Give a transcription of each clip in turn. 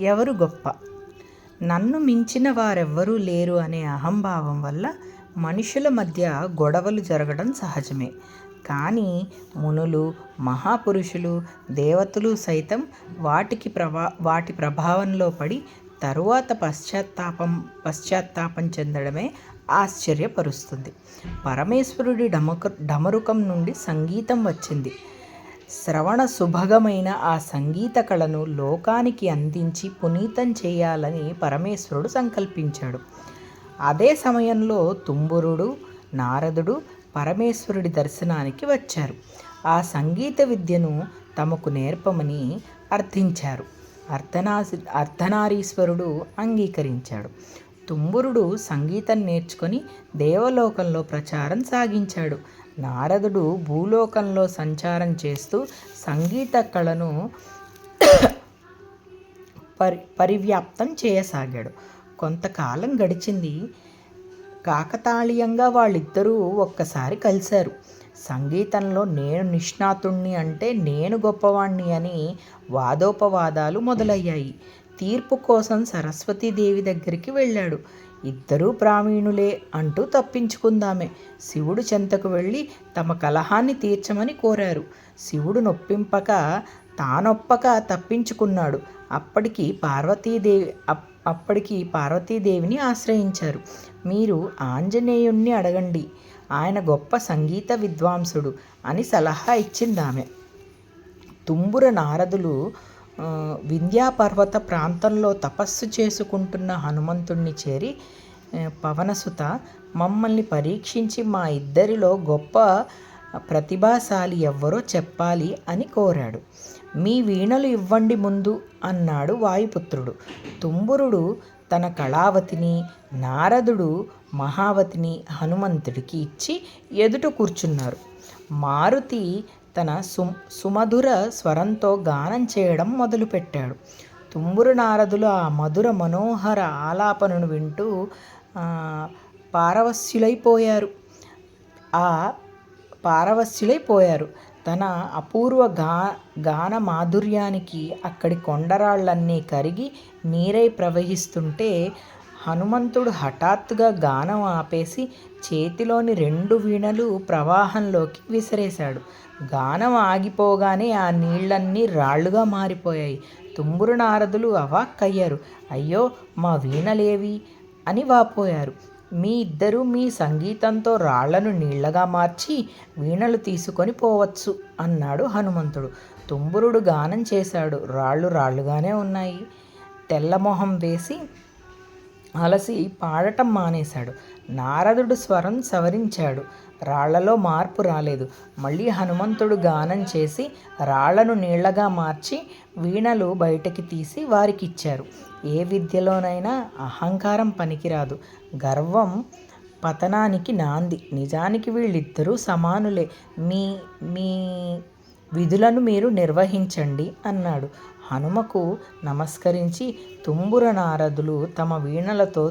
ఎవరు గొప్ప? నన్ను మించిన వారెవ్వరూ లేరు అనే అహంభావం వల్ల మనుషుల మధ్య గొడవలు జరగడం సహజమే. కానీ మునులు, మహాపురుషులు, దేవతలు సైతం వాటి ప్రభావంలో పడి తరువాత పశ్చాత్తాపం చెందడమే ఆశ్చర్యపరుస్తుంది. పరమేశ్వరుడి డమరుకం నుండి సంగీతం వచ్చింది. శ్రవణ సుభగమైన ఆ సంగీత కళను లోకానికి అందించి పునీతం చేయాలని పరమేశ్వరుడు సంకల్పించాడు. అదే సమయంలో తుంబురుడు, నారదుడు పరమేశ్వరుడి దర్శనానికి వచ్చారు. ఆ సంగీత విద్యను తమకు నేర్పమని అర్థించారు. అర్ధనారీశ్వరుడు అంగీకరించాడు. తుంబురుడు సంగీతం నేర్చుకొని దేవలోకంలో ప్రచారం సాగించాడు. నారదుడు భూలోకంలో సంచారం చేస్తూ సంగీత కళను పరివ్యాప్తం చేయసాగాడు. కొంతకాలం గడిచింది. కాకతాళీయంగా వాళ్ళిద్దరూ ఒక్కసారి కలిశారు. సంగీతంలో నేను నిష్ణాతుణ్ణి అంటే నేను గొప్పవాణ్ణి అని వాదోపవాదాలు మొదలయ్యాయి. తీర్పు కోసం సరస్వతీదేవి దగ్గరికి వెళ్ళాడు. ఇద్దరూ ప్రావీణులే అంటూ తప్పించుకుందామే. శివుడు చెంతకు వెళ్ళి తమ కలహాన్ని తీర్చమని కోరారు. శివుడు తానొప్పక తప్పించుకున్నాడు. అప్పటికి పార్వతీదేవిని ఆశ్రయించారు. మీరు ఆంజనేయుణ్ణి అడగండి, ఆయన గొప్ప సంగీత విద్వాంసుడు అని సలహా ఇచ్చిందామె. తుంబుర నారదులు వింధ్యాపర్వత ప్రాంతంలో తపస్సు చేసుకుంటున్న హనుమంతుణ్ణి చేరి, పవనసుత, మమ్మల్ని పరీక్షించి మా ఇద్దరిలో గొప్ప ప్రతిభాశాలి ఎవ్వరో చెప్పాలి అని కోరాడు. మీ వీణలు ఇవ్వండి ముందు అన్నాడు వాయుపుత్రుడు. తుంబురుడు తన కళావతిని, నారదుడు మహావతిని హనుమంతుడికి ఇచ్చి ఎదుట కూర్చున్నారు. మారుతి తన సుమధుర స్వరంతో గానం చేయడం మొదలుపెట్టాడు. తుంబురు నారదులు ఆ మధుర మనోహర ఆలాపనను వింటూ పారవస్యులైపోయారు. తన అపూర్వ గాన మాధుర్యానికి అక్కడి కొండరాళ్లన్నీ కరిగి నీరై ప్రవహిస్తుంటే హనుమంతుడు హఠాత్తుగా గానం ఆపేసి చేతిలోని 2 వీణలు ప్రవాహంలోకి విసిరేశాడు. గానం ఆగిపోగానే ఆ నీళ్లన్నీ రాళ్లుగా మారిపోయాయి. తుంబురు నారదులు అవాక్కయ్యారు. అయ్యో, మా వీణలేవి అని వాపోయారు. మీ ఇద్దరూ మీ సంగీతంతో రాళ్లను నీళ్లగా మార్చి వీణలు తీసుకొని పోవచ్చు అన్నాడు హనుమంతుడు. తుంబురుడు గానం చేశాడు. రాళ్ళు రాళ్లుగానే ఉన్నాయి. తెల్లమొహం వేసి అలసి పాడటం మానేశాడు. నారదుడు స్వరం సవరించాడు. రాళ్లలో మార్పు రాలేదు. మళ్ళీ హనుమంతుడు గానం చేసి రాళ్లను నీళ్లగా మార్చి వీణలు బయటకి తీసి వారికిచ్చారు. ఏ విద్యలోనైనా అహంకారం పనికిరాదు. గర్వం పతనానికి నాంది. నిజానికి వీళ్ళిద్దరూ సమానులే. మీ మీ విధులను మీరు నిర్వహించండి అన్నాడు. హనుమకు నమస్కరించి తుంబుర నారదులు తమ వీణలతో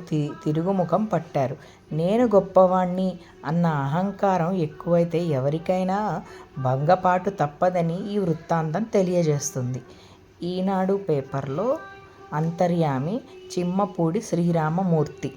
తిరుగుముఖం పట్టారు. నేను గొప్పవాణ్ణి అన్న అహంకారం ఎక్కువైతే ఎవరికైనా భంగపాటు తప్పదని ఈ వృత్తాంతం తెలియజేస్తుంది. ఈనాడు పేపర్లో అంతర్యామి చిమ్మపూడి శ్రీరామమూర్తి.